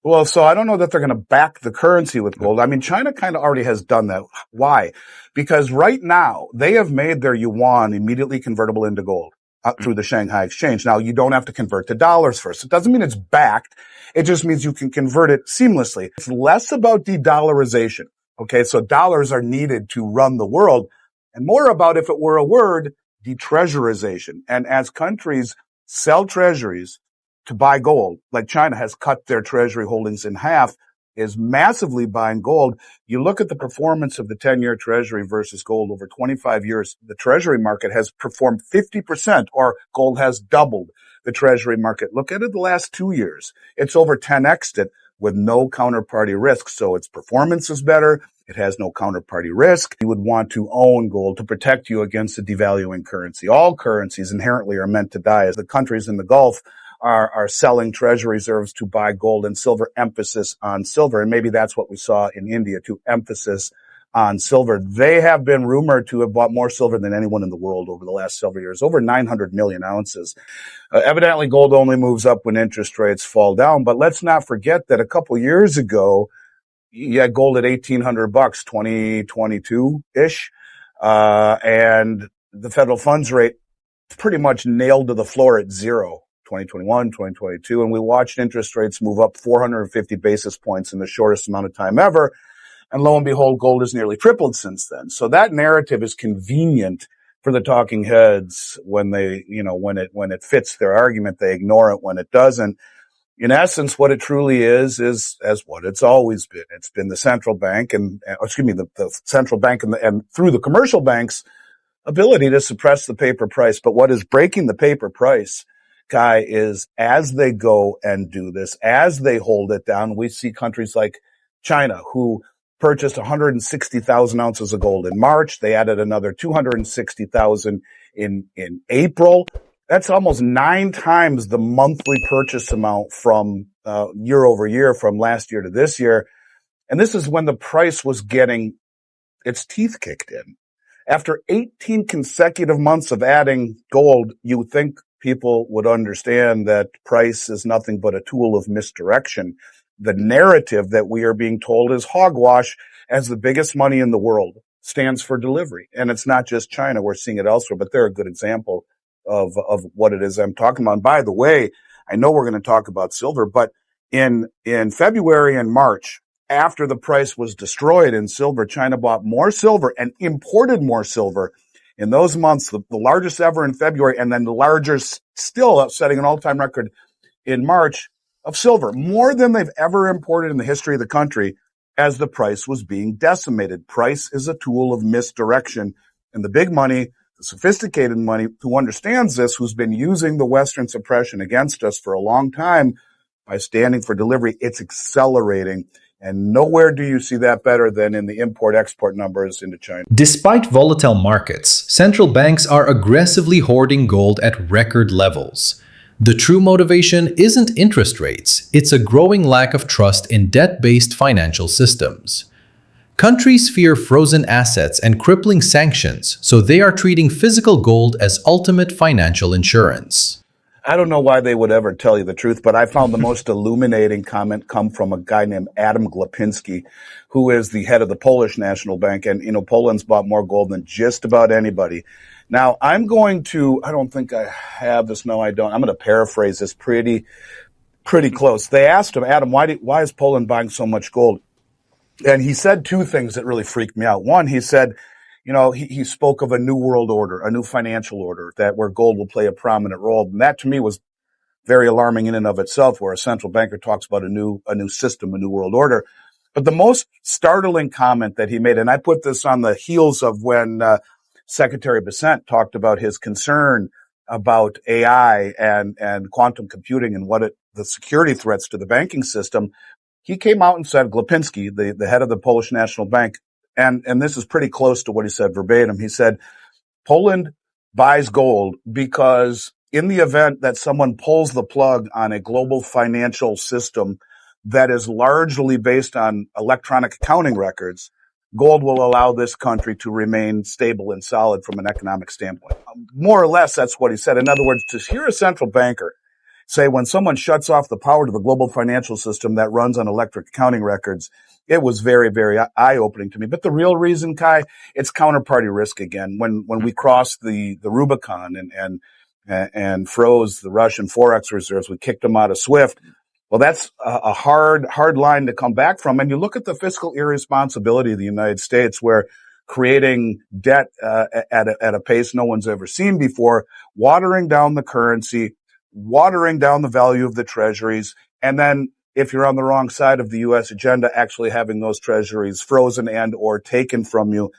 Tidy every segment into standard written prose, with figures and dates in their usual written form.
Well, so I don't know that they're going to back the currency with gold. I mean, China kind of already has done that. Why? Because right now they have made their yuan immediately convertible into gold through the Shanghai exchange. Now you don't have to convert to dollars first. It doesn't mean it's backed. It just means you can convert it seamlessly. It's less about de-dollarization. Okay. So dollars are needed to run the world, and more about, if it were a word, de-treasurization. And as countries sell treasuries to buy gold, like China has cut their treasury holdings in half, is massively buying gold. You look at the performance of the 10-year treasury versus gold over 25 years, the treasury market has performed 50%, or gold has doubled the treasury market. Look at it the last 2 years. It's over 10x'd it with no counterparty risk. So its performance is better. It has no counterparty risk. You would want to own gold to protect you against a devaluing currency. All currencies inherently are meant to die. As the countries in the Gulf are selling treasury reserves to buy gold and silver, emphasis on silver. And maybe that's what we saw in India, to emphasis on silver. They have been rumored to have bought more silver than anyone in the world over the last several years, over 900 million ounces. Evidently, gold only moves up when interest rates fall down. But let's not forget that a couple years ago, you had gold at $1,800, 2022-ish. And the federal funds rate pretty much nailed to the floor at zero. 2021, 2022, and we watched interest rates move up 450 basis points in the shortest amount of time ever. And lo and behold, gold has nearly tripled since then. So that narrative is convenient for the talking heads when they, when it fits their argument, they ignore it when it doesn't. In essence, what it truly is as what it's always been. It's been the central bank the central bank and through the commercial banks' ability to suppress the paper price. But what is breaking the paper price, Guy, is as they go and do this, as they hold it down, we see countries like China, who purchased 160,000 ounces of gold in March. They added another 260,000 in April. That's almost 9 times the monthly purchase amount from year over year, from last year to this year. And this is when the price was getting its teeth kicked in. After 18 consecutive months of adding gold, you would think people would understand that price is nothing but a tool of misdirection. The narrative that we are being told is hogwash, as the biggest money in the world stands for delivery. And it's not just China. We're seeing it elsewhere, but they're a good example of what it is I'm talking about. And by the way, I know we're going to talk about silver, but in February and March, after the price was destroyed in silver, China bought more silver and imported more silver in those months, the largest ever in February, and then the largest still, setting an all-time record in March of silver, more than they've ever imported in the history of the country, as the price was being decimated. Price is a tool of misdirection, and the big money, the sophisticated money, who understands this, who's been using the Western suppression against us for a long time by standing for delivery, it's accelerating. And nowhere do you see that better than in the import-export numbers into China. Despite volatile markets, central banks are aggressively hoarding gold at record levels. The true motivation isn't interest rates, it's a growing lack of trust in debt-based financial systems. Countries fear frozen assets and crippling sanctions, so they are treating physical gold as ultimate financial insurance. I don't know why they would ever tell you the truth, but I found the most illuminating comment come from a guy named Adam Glapinski, who is the head of the Polish National Bank. And, Poland's bought more gold than just about anybody. Now, I don't think I have this. No, I don't. I'm going to paraphrase this pretty close. They asked him, Adam, why is Poland buying so much gold? And he said 2 things that really freaked me out. One, he said, he spoke of a new world order, a new financial order, that where gold will play a prominent role. And that to me was very alarming in and of itself, where a central banker talks about a new system, a new world order. But the most startling comment that he made, and I put this on the heels of when Secretary Bessent talked about his concern about AI and quantum computing and the security threats to the banking system. He came out and said, Glapinski, the head of the Polish National Bank, and this is pretty close to what he said verbatim. He said, Poland buys gold because in the event that someone pulls the plug on a global financial system that is largely based on electronic accounting records, gold will allow this country to remain stable and solid from an economic standpoint. More or less, that's what he said. In other words, to hear a central banker say when someone shuts off the power to the global financial system that runs on electric accounting records, it was very, very eye-opening to me. But the real reason, Kai, it's counterparty risk again. When we crossed the Rubicon and froze the Russian Forex reserves, we kicked them out of SWIFT. Well, that's a hard line to come back from. And you look at the fiscal irresponsibility of the United States, where creating debt at a pace no one's ever seen before, watering down the currency, watering down the value of the treasuries, and then if you're on the wrong side of the U.S. agenda, actually having those treasuries frozen and or taken from you.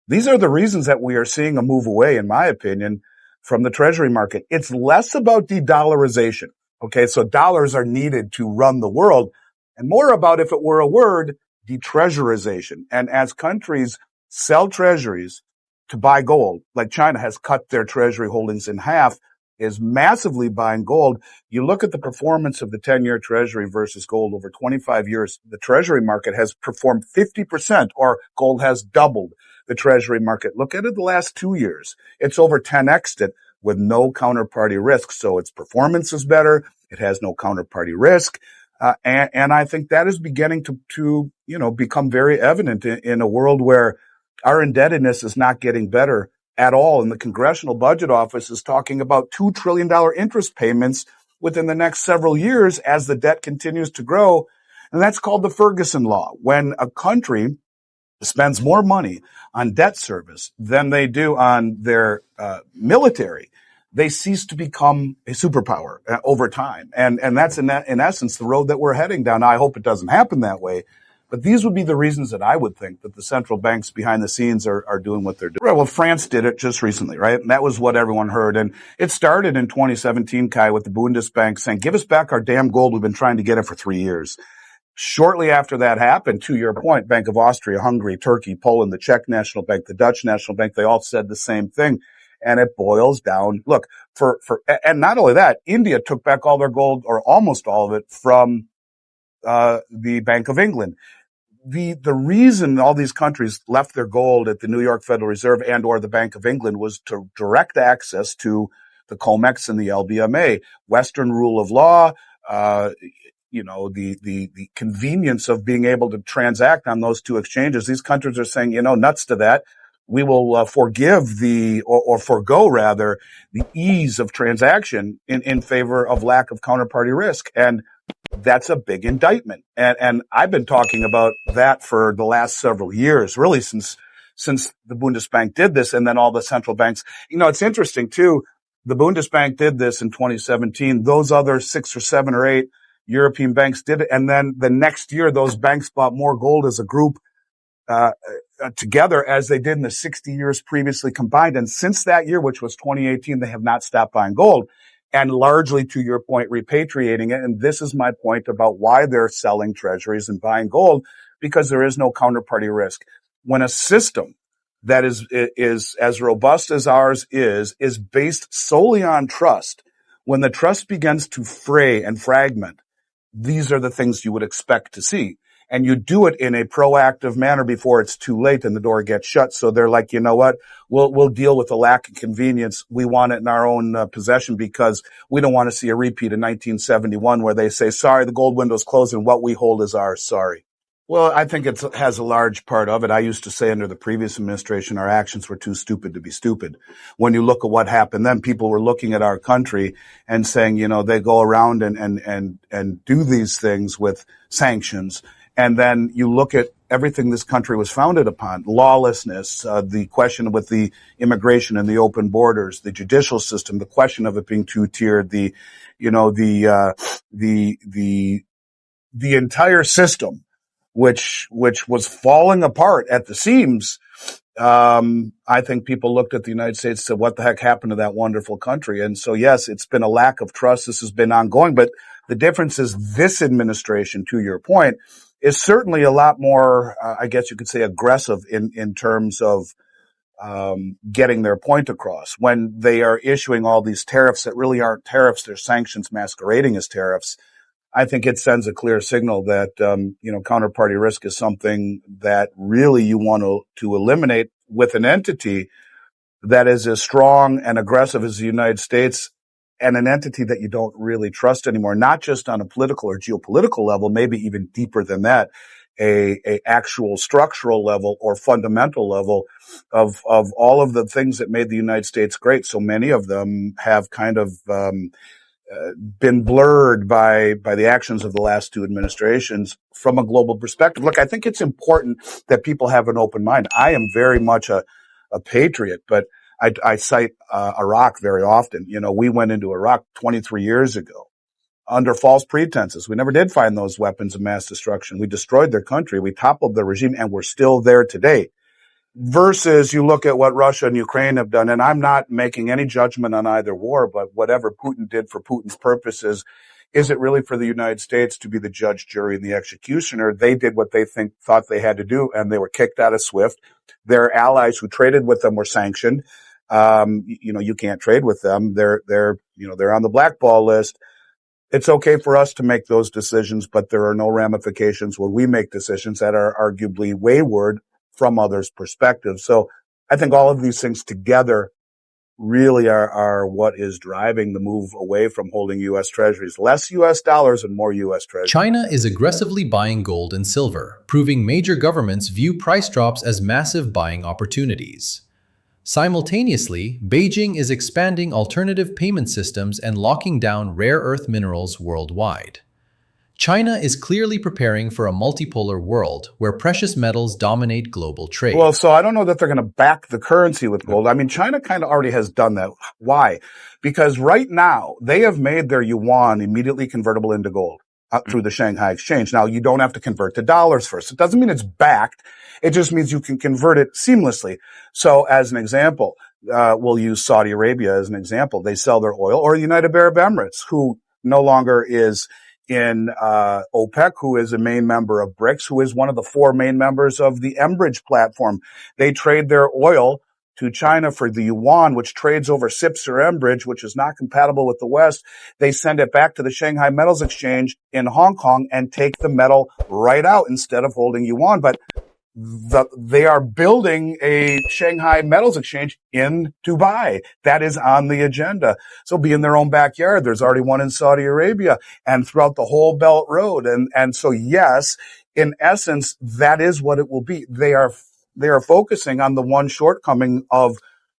These are the reasons that we are seeing a move away, in my opinion, from the treasury market. It's less about de-dollarization. Okay, so dollars are needed to run the world, and more about, if it were a word, de-treasurization. And as countries sell treasuries to buy gold, like China has cut their treasury holdings in half, is massively buying gold. You look at the performance of the 10-year treasury versus gold over 25 years, the treasury market has performed 50%, or gold has doubled the treasury market. Look at it the last 2 years. It's over 10x'd it with no counterparty risk. So its performance is better. It has no counterparty risk. And I think that is beginning to become very evident in a world where our indebtedness is not getting better at all. And the Congressional Budget Office is talking about $2 trillion interest payments within the next several years as the debt continues to grow. And that's called the Ferguson Law. When a country spends more money on debt service than they do on their military, they cease to become a superpower over time. And that's in essence the road that we're heading down. Now, I hope it doesn't happen that way. But these would be the reasons that I would think that the central banks behind the scenes are doing what they're doing. Right, well, France did it just recently, right? And that was what everyone heard. And it started in 2017, Kai, with the Bundesbank saying, give us back our damn gold. We've been trying to get it for 3 years. Shortly after that happened, to your point, Bank of Austria, Hungary, Turkey, Poland, the Czech National Bank, the Dutch National Bank, they all said the same thing. And it boils down. Look, and not only that, India took back all their gold, or almost all of it, from the Bank of England. The reason all these countries left their gold at the New York Federal Reserve and or the Bank of England was to direct access to the COMEX and the LBMA, Western rule of law, the convenience of being able to transact on those two exchanges. These countries are saying, nuts to that. We will forgive or forego rather the ease of transaction in favor of lack of counterparty risk. And that's a big indictment. And I've been talking about that for the last several years, really since the Bundesbank did this, and then all the central banks. It's interesting too. The Bundesbank did this in 2017. Those other 6 or 7 or 8 European banks did it. And then the next year, those banks bought more gold as a group, together as they did in the 60 years previously combined. And since that year, which was 2018, they have not stopped buying gold. And largely, to your point, repatriating it. And this is my point about why they're selling treasuries and buying gold, because there is no counterparty risk. When a system that is as robust as ours is based solely on trust, when the trust begins to fray and fragment, these are the things you would expect to see. And you do it in a proactive manner before it's too late and the door gets shut. So they're like, you know what? We'll deal with the lack of convenience. We want it in our own possession because we don't want to see a repeat of 1971 where they say, sorry, the gold window's closed and what we hold is ours. Sorry. Well, I think it has a large part of it. I used to say under the previous administration, our actions were too stupid to be stupid. When you look at what happened then, people were looking at our country and saying, they go around and do these things with sanctions. And then you look at everything this country was founded upon: lawlessness, the question with the immigration and the open borders, the judicial system, the question of it being two-tiered, the entire system, which was falling apart at the seams. I think people looked at the United States and said, what the heck happened to that wonderful country? And so, yes, it's been a lack of trust. This has been ongoing. But the difference is this administration, to your point, is certainly a lot more, I guess you could say, aggressive in terms of getting their point across. When they are issuing all these tariffs that really aren't tariffs, they're sanctions masquerading as tariffs. I think it sends a clear signal that, counterparty risk is something that really you want to eliminate with an entity that is as strong and aggressive as the United States and an entity that you don't really trust anymore, not just on a political or geopolitical level, maybe even deeper than that, a actual structural level or fundamental level of all of the things that made the United States great. So many of them have kind of, been blurred by the actions of the last two administrations from a global perspective. Look, I think it's important that people have an open mind. I am very much a patriot, but I cite Iraq very often. You know, we went into Iraq 23 years ago under false pretenses. We never did find those weapons of mass destruction. We destroyed their country. We toppled their regime, and we're still there today. Versus you look at what Russia and Ukraine have done, and I'm not making any judgment on either war, but whatever Putin did for Putin's purposes, is it really for the United States to be the judge, jury, and the executioner? They did what they thought they had to do, and they were kicked out of SWIFT. Their allies who traded with them were sanctioned. You can't trade with them. They're on the blackball list. It's okay for us to make those decisions, but there are no ramifications when we make decisions that are arguably wayward from others' perspectives. So I think all of these things together really are what is driving the move away from holding U.S. treasuries. Less U.S. dollars and more U.S. treasuries. China is aggressively buying gold and silver, proving major governments view price drops as massive buying opportunities. Simultaneously, Beijing is expanding alternative payment systems and locking down rare earth minerals worldwide. China is clearly preparing for a multipolar world where precious metals dominate global trade. Well, so I don't know that they're going to back the currency with gold. I mean, China kind of already has done that. Why? Because right now they have made their yuan immediately convertible into gold through the Shanghai Exchange. Now, you don't have to convert to dollars first. It doesn't mean it's backed. It just means you can convert it seamlessly. So as an example, we'll use Saudi Arabia as an example. They sell their oil, or United Arab Emirates, who no longer is in OPEC, who is a main member of BRICS, who is one of the four main members of the Enbridge platform. They trade their oil to China for the yuan, which trades over SIPS or Enbridge, which is not compatible with the West. They send it back to the Shanghai Metals Exchange in Hong Kong and take the metal right out instead of holding yuan. But they are building a Shanghai Metals Exchange in Dubai. That is on the agenda. So be in their own backyard. There's already one in Saudi Arabia and throughout the whole Belt Road. And so yes, in essence, that is what it will be. They are focusing on the one shortcoming of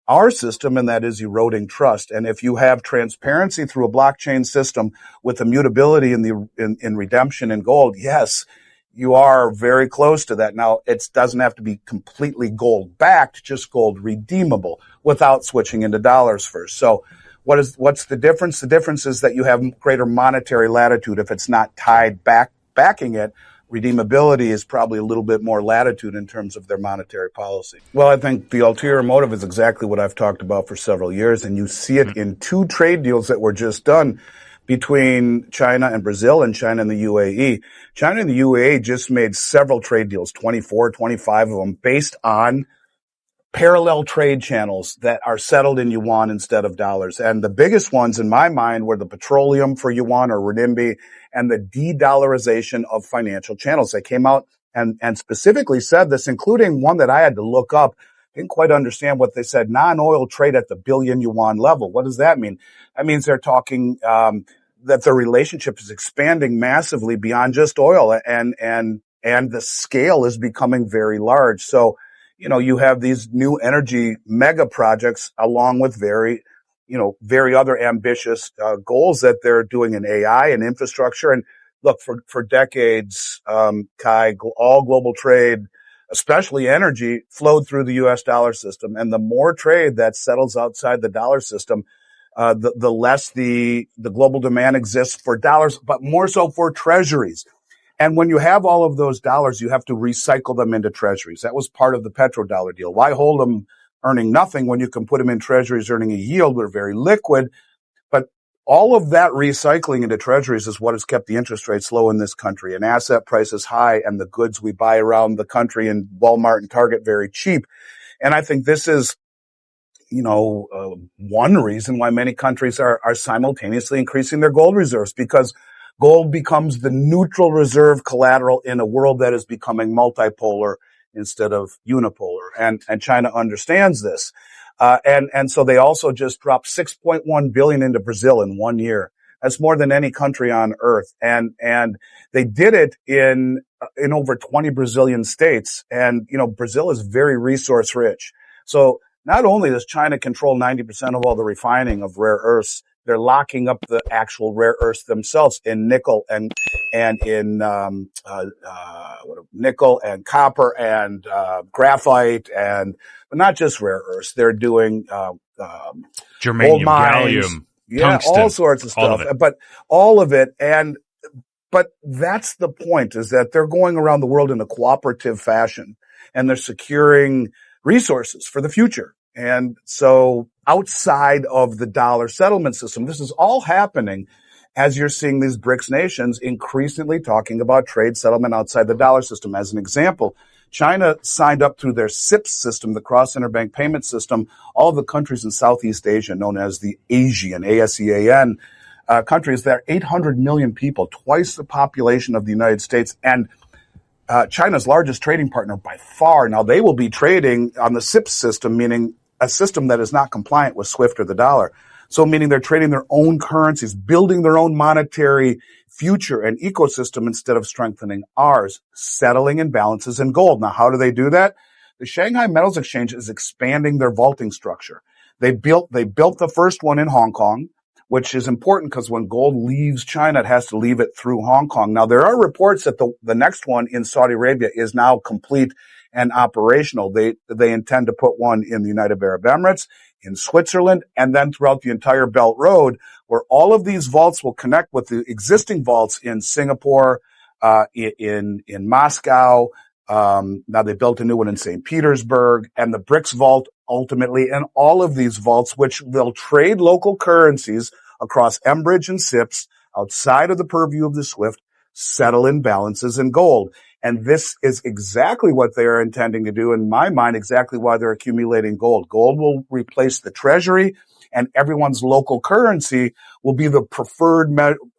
our system, and that is eroding trust. And if you have transparency through a blockchain system with immutability in redemption in gold, yes, you are very close to that. Now, it doesn't have to be completely gold backed, just gold redeemable without switching into dollars first. So what's the difference? The difference is that you have greater monetary latitude if it's not tied backing it. Redeemability is probably a little bit more latitude in terms of their monetary policy. Well, I think the ulterior motive is exactly what I've talked about for several years, and you see it in two trade deals that were just done between China and Brazil and China and the UAE. China and the UAE just made several trade deals, 24, 25 of them, based on parallel trade channels that are settled in yuan instead of dollars. And the biggest ones in my mind were the petroleum for yuan or renminbi and the de-dollarization of financial channels. They came out and specifically said this, including one that I had to look up. Didn't quite understand what they said. Non-oil trade at the billion yuan level. What does that mean? That means they're talking that the relationship is expanding massively beyond just oil, and the scale is becoming very large. So, you have these new energy mega projects along with very other ambitious goals that they're doing in AI and infrastructure. And look, for decades, Kai, all global trade, especially energy, flowed through the U.S. dollar system. And the more trade that settles outside the dollar system, the less the global demand exists for dollars, but more so for treasuries. And when you have all of those dollars, you have to recycle them into treasuries. That was part of the petrodollar deal. Why hold them earning nothing when you can put them in treasuries earning a yield? They're very liquid. But all of that recycling into treasuries is what has kept the interest rates low in this country and asset prices high and the goods we buy around the country in Walmart and Target very cheap. And I think this is one reason why many countries are simultaneously increasing their gold reserves, because gold becomes the neutral reserve collateral in a world that is becoming multipolar instead of unipolar. And China understands this. And so they also just dropped 6.1 billion into Brazil in 1 year. That's more than any country on earth. And they did it in over 20 Brazilian states. And, Brazil is very resource rich. So not only does China control 90% of all the refining of rare earths, they're locking up the actual rare earths themselves in nickel and in, nickel and copper and, graphite but not just rare earths. They're doing, gold Germanium, mines. gallium, Yeah, tungsten, all sorts of all of stuff, it. but all of it. But that's the point, is that they're going around the world in a cooperative fashion, and they're securing resources for the future. And so outside of the dollar settlement system, this is all happening as you're seeing these BRICS nations increasingly talking about trade settlement outside the dollar system. As an example, China signed up through their CIPS system, the Cross Interbank Payment System, all of the countries in Southeast Asia, known as the ASEAN, ASEAN, countries. There are 800 million people, twice the population of the United States, and China's largest trading partner by far. Now, they will be trading on the CIPS system, meaning a system that is not compliant with SWIFT or the dollar. So meaning they're trading their own currencies, building their own monetary future and ecosystem instead of strengthening ours, settling imbalances in gold. Now, how do they do that? The Shanghai Metals Exchange is expanding their vaulting structure. They built the first one in Hong Kong, which is important because when gold leaves China, it has to leave it through Hong Kong. Now, there are reports that the next one in Saudi Arabia is now complete and operational. They intend to put one in the United Arab Emirates, in Switzerland, and then throughout the entire Belt Road, where all of these vaults will connect with the existing vaults in Singapore, in Moscow. Now they built a new one in St. Petersburg, and the BRICS vault ultimately, and all of these vaults, which they'll trade local currencies across Enbridge and SIPS outside of the purview of the SWIFT, settle imbalances in gold. And this is exactly what they are intending to do, in my mind, exactly why they're accumulating gold. Gold will replace the treasury, and everyone's local currency will be the preferred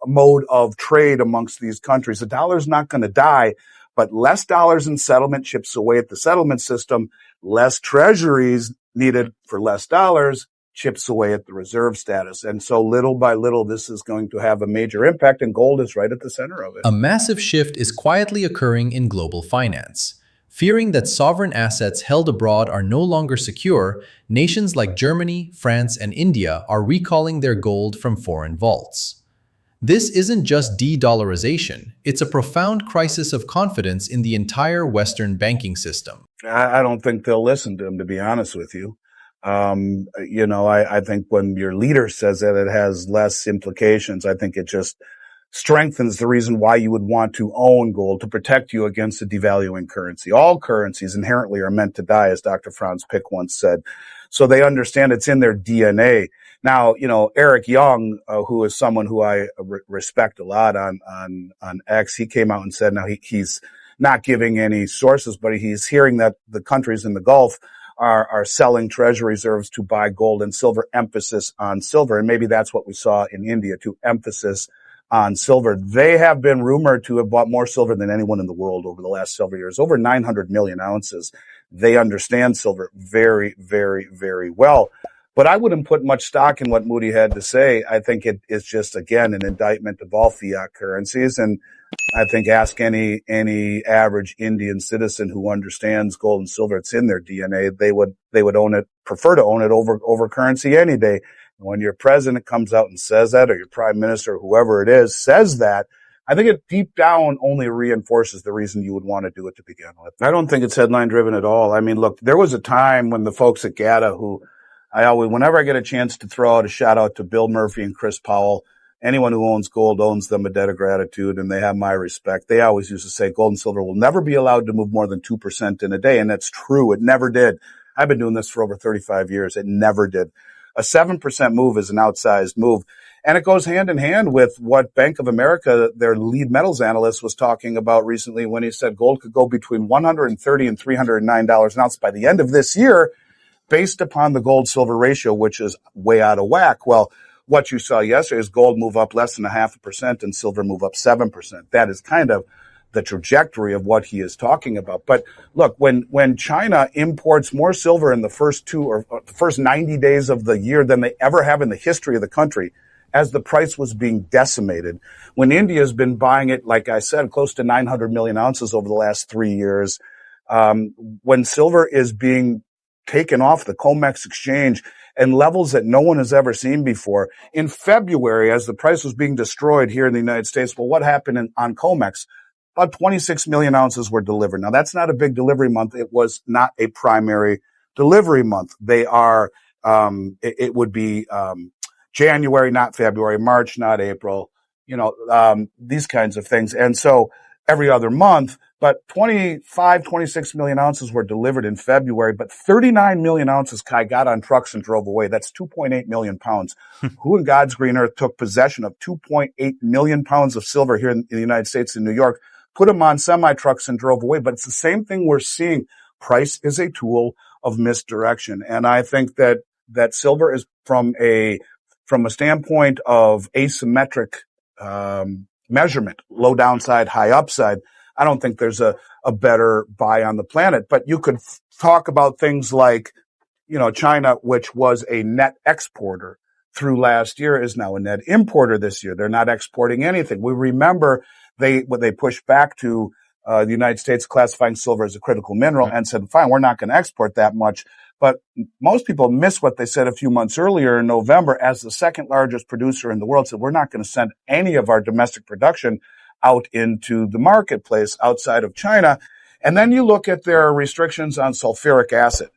mode of trade amongst these countries. The dollar's not going to die, but less dollars in settlement chips away at the settlement system, less treasuries needed for less dollars chips away at the reserve status. And so little by little, this is going to have a major impact, and gold is right at the center of it. A massive shift is quietly occurring in global finance. Fearing that sovereign assets held abroad are no longer secure, nations like Germany, France, and India are recalling their gold from foreign vaults. This isn't just de-dollarization, it's a profound crisis of confidence in the entire Western banking system. I don't think they'll listen to him, to be honest with you. I think when your leader says that, it has less implications. I think it just strengthens the reason why you would want to own gold, to protect you against a devaluing currency. All currencies inherently are meant to die, as Dr. Franz Pick once said. So they understand it's in their DNA. Now, Eric Young, who is someone who I respect a lot on X, he came out and said, now he's not giving any sources, but he's hearing that the countries in the Gulf are selling treasury reserves to buy gold and silver, emphasis on silver. And maybe that's what we saw in India, to emphasis on silver. They have been rumored to have bought more silver than anyone in the world over the last several years, over 900 million ounces. They understand silver very, very, very well. But I wouldn't put much stock in what Moody had to say. I think it is just, again, an indictment of all fiat currencies. And I think ask any average Indian citizen who understands gold and silver, it's in their DNA. They would own it, prefer to own it over currency any day. And when your president comes out and says that, or your prime minister, or whoever it is, says that, I think it deep down only reinforces the reason you would want to do it to begin with. I don't think it's headline driven at all. I mean, look, there was a time when the folks at GATA, who whenever I get a chance to throw out a shout out to Bill Murphy and Chris Powell, anyone who owns gold owes them a debt of gratitude, and they have my respect. They always used to say gold and silver will never be allowed to move more than 2% in a day. And that's true. It never did. I've been doing this for over 35 years. It never did. A 7% move is an outsized move. And it goes hand in hand with what Bank of America, their lead metals analyst, was talking about recently when he said gold could go between $130 and $309 an ounce by the end of this year, based upon the gold-silver ratio, which is way out of whack. Well, what you saw yesterday is gold move up less than 0.5% and silver move up 7%. That is kind of the trajectory of what he is talking about. But look, when China imports more silver in the first the first 90 days of the year than they ever have in the history of the country, as the price was being decimated, when India has been buying it, like I said, close to 900 million ounces over the last 3 years, when silver is being taken off the COMEX exchange and levels that no one has ever seen before. In February, as the price was being destroyed here in the United States, well, what happened on COMEX? About 26 million ounces were delivered. Now, that's not a big delivery month. It was not a primary delivery month. They are, it would be, January, not February, March, not April, these kinds of things. And so every other month, but 26 million ounces were delivered in February, but 39 million ounces Kai got on trucks and drove away. That's 2.8 million pounds. Who in God's green earth took possession of 2.8 million pounds of silver here in the United States and New York, put them on semi-trucks and drove away? But it's the same thing we're seeing. Price is a tool of misdirection. And I think that silver is from a standpoint of asymmetric, measurement, low downside, high upside, I don't think there's a better buy on the planet. But you could talk about things like, China, which was a net exporter through last year, is now a net importer this year. They're not exporting anything. We remember they pushed back to the United States classifying silver as a critical mineral and said, fine, we're not going to export that much. But most people miss what they said a few months earlier in November. As the second largest producer in the world, said we're not going to send any of our domestic production out into the marketplace outside of China. And then you look at their restrictions on sulfuric acid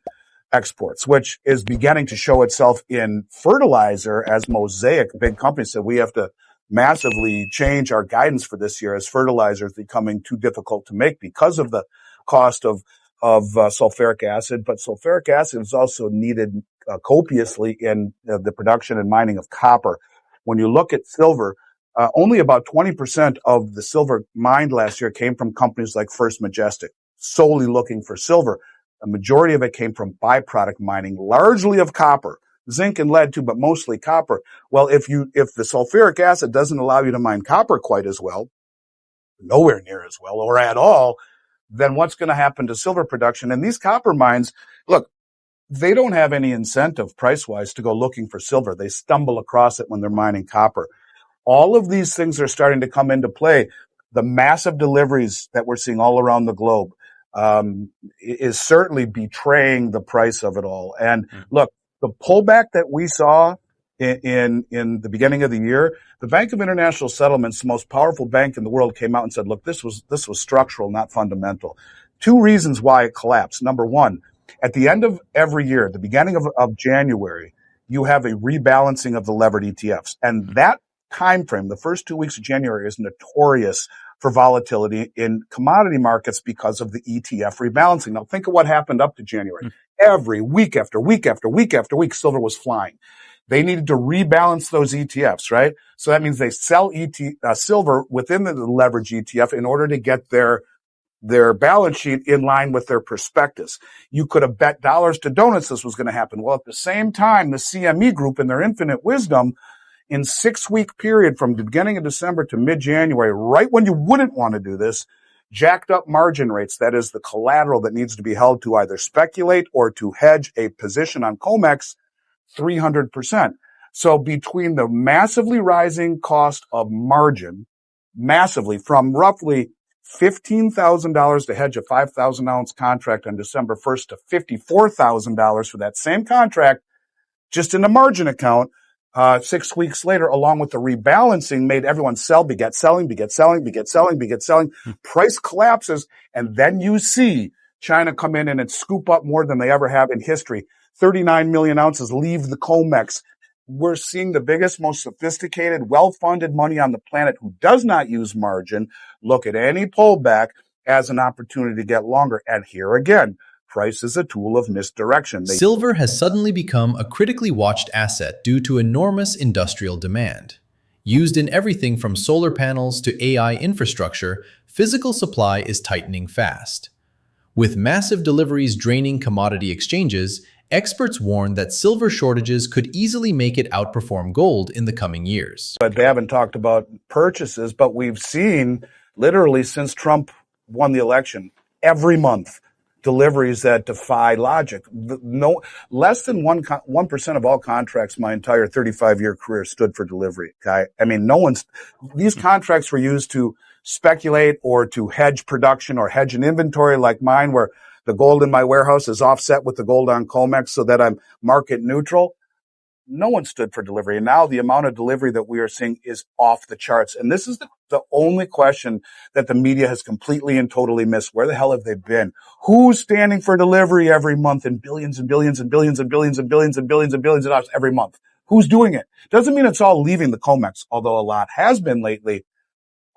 exports, which is beginning to show itself in fertilizer, as Mosaic, big company, said we have to massively change our guidance for this year as fertilizer is becoming too difficult to make because of the cost of sulfuric acid. But sulfuric acid is also needed copiously in the production and mining of copper. When you look at silver, only about 20% of the silver mined last year came from companies like First Majestic, solely looking for silver. A majority of it came from byproduct mining, largely of copper, zinc and lead too, but mostly copper. Well, if the sulfuric acid doesn't allow you to mine copper quite as well, nowhere near as well, or at all, then what's going to happen to silver production? And these copper mines, look, they don't have any incentive price-wise to go looking for silver. They stumble across it when they're mining copper. All of these things are starting to come into play. The massive deliveries that we're seeing all around the globe is certainly betraying the price of it all. And look, the pullback that we saw in the beginning of the year, the Bank of International Settlements, the most powerful bank in the world, came out and said, look, this was structural, not fundamental. Two reasons why it collapsed. Number one, at the end of every year, the beginning of January, you have a rebalancing of the levered ETFs. And that time frame, the first 2 weeks of January, is notorious for volatility in commodity markets because of the ETF rebalancing. Now think of what happened up to January. Every week after week after week after week, silver was flying. They needed to rebalance those ETFs, right? So that means they sell silver within the leverage ETF in order to get their balance sheet in line with their prospectus. You could have bet dollars to donuts this was going to happen. Well, at the same time, the CME group, in their infinite wisdom, in 6-week period from the beginning of December to mid-January, right when you wouldn't want to do this, jacked up margin rates. That is the collateral that needs to be held to either speculate or to hedge a position on COMEX, 300%. So between the massively rising cost of margin, massively from roughly $15,000 to hedge a 5,000 ounce contract on December 1st to $54,000 for that same contract, just in the margin account, 6 weeks later, along with the rebalancing, made everyone sell, beget selling, beget selling, beget selling, beget selling. Price collapses, and then you see China come in and scoop up more than they ever have in history. 39 million ounces leave the COMEX. We're seeing the biggest, most sophisticated, well-funded money on the planet who does not use margin look at any pullback as an opportunity to get longer. And here again, price is a tool of misdirection. Silver has suddenly become a critically watched asset due to enormous industrial demand. Used in everything from solar panels to AI infrastructure, physical supply is tightening fast. With massive deliveries draining commodity exchanges, experts warn that silver shortages could easily make it outperform gold in the coming years. But they haven't talked about purchases, but we've seen literally since Trump won the election, every month, deliveries that defy logic. No, less than 1% of all contracts my entire 35-year career stood for delivery. Okay? I mean, these contracts were used to speculate or to hedge production or hedge an inventory like mine, where the gold in my warehouse is offset with the gold on COMEX so that I'm market neutral. No one stood for delivery. And now the amount of delivery that we are seeing is off the charts. And this is the only question that the media has completely and totally missed. Where the hell have they been? Who's standing for delivery every month in billions and billions and billions and billions and billions and billions and billions of dollars every month? Who's doing it? Doesn't mean it's all leaving the COMEX, although a lot has been lately.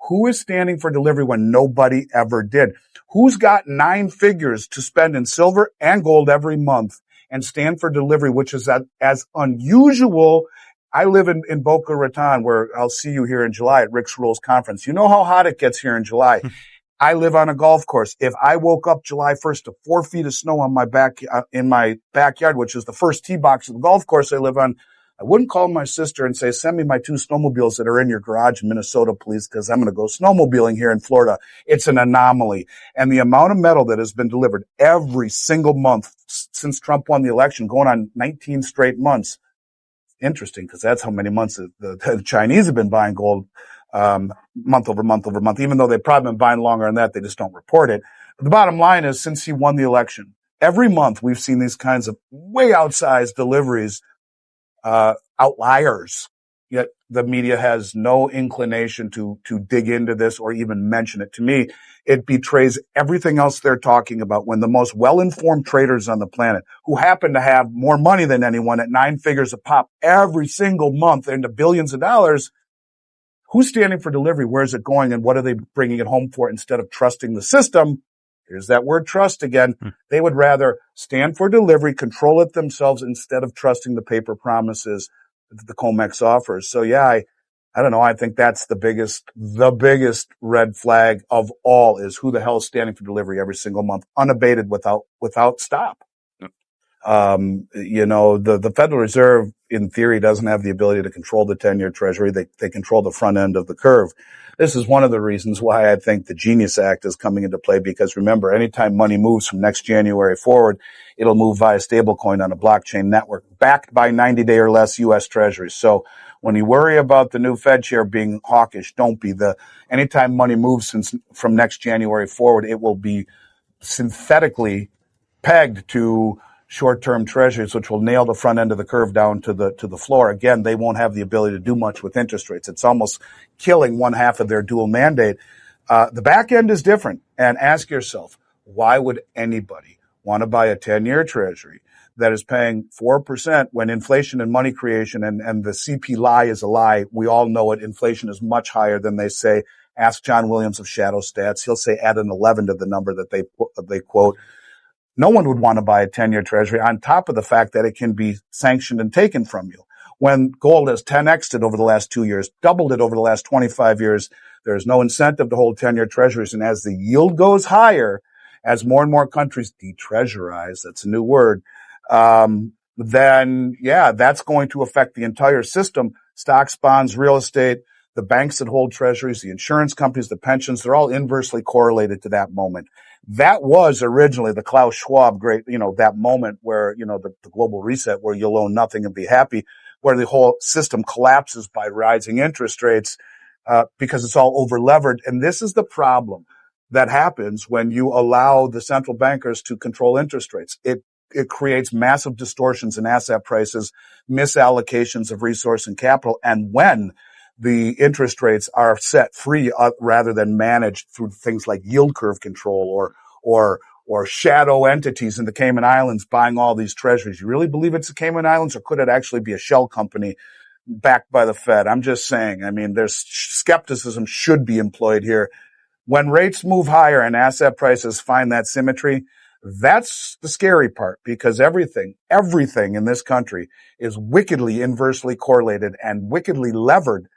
Who is standing for delivery when nobody ever did? Who's got 9 figures to spend in silver and gold every month and stand for delivery, which is as unusual. I live in Boca Raton, where I'll see you here in July at Rick's Rules Conference. You know how hot it gets here in July. I live on a golf course. If I woke up July 1st to 4 feet of snow on in my backyard, which is the first tee box of the golf course I live on, I wouldn't call my sister and say, send me my 2 snowmobiles that are in your garage in Minnesota, please, because I'm going to go snowmobiling here in Florida. It's an anomaly. And the amount of metal that has been delivered every single month since Trump won the election, going on 19 straight months. Interesting, because that's how many months the Chinese have been buying gold, month over month over month, even though they've probably been buying longer than that. They just don't report it. But the bottom line is, since he won the election, every month we've seen these kinds of way outsized deliveries, outliers. Yet the media has no inclination to dig into this or even mention it. To me, it betrays everything else they're talking about, when the most well-informed traders on the planet, who happen to have more money than anyone at 9 figures a pop every single month into billions of dollars, who's standing for delivery? Where is it going? And what are they bringing it home for instead of trusting the system? Here's that word trust again. They would rather stand for delivery, control it themselves, instead of trusting the paper promises that the COMEX offers. So yeah, I don't know. I think that's the biggest red flag of all, is who the hell is standing for delivery every single month, unabated, without stop. The Federal Reserve, in theory, doesn't have the ability to control the 10-year Treasury. They control the front end of the curve. This is one of the reasons why I think the Genius Act is coming into play, because remember, anytime money moves from next January forward, it'll move via stablecoin on a blockchain network backed by 90-day or less U.S. Treasuries. So when you worry about the new Fed chair being hawkish, don't be. Anytime money moves from next January forward, it will be synthetically pegged to short-term treasuries, which will nail the front end of the curve down to the floor. Again, they won't have the ability to do much with interest rates. It's almost killing one half of their dual mandate. The back end is different. And ask yourself, why would anybody want to buy a 10-year treasury that is paying 4% when inflation and money creation and the CP lie is a lie? We all know it. Inflation is much higher than they say. Ask John Williams of Shadow Stats. He'll say add an 11 to the number that they quote. No one would want to buy a 10-year treasury, on top of the fact that it can be sanctioned and taken from you. When gold has 10x'd it over the last 2 years, doubled it over the last 25 years, there's no incentive to hold 10-year treasuries. And as the yield goes higher, as more and more countries de-treasurize, that's a new word, then yeah, that's going to affect the entire system. Stocks, bonds, real estate, the banks that hold treasuries, the insurance companies, the pensions, they're all inversely correlated to that moment. That was originally the Klaus Schwab that moment where, the global reset, where you'll own nothing and be happy, where the whole system collapses by rising interest rates, because it's all over levered. And this is the problem that happens when you allow the central bankers to control interest rates. It creates massive distortions in asset prices, misallocations of resource and capital. And when the interest rates are set free rather than managed through things like yield curve control or shadow entities in the Cayman Islands buying all these treasuries. You really believe it's the Cayman Islands, or could it actually be a shell company backed by the Fed? I'm just saying. I mean, there's skepticism should be employed here. When rates move higher and asset prices find that symmetry, that's the scary part, because everything in this country is wickedly inversely correlated and wickedly levered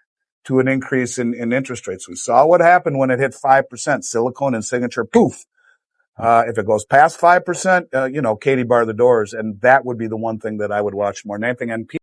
to an increase in interest rates. We saw what happened when it hit 5%, Silicon and Signature, poof. If it goes past 5%, Katie bar the doors. And that would be the one thing that I would watch more than anything. And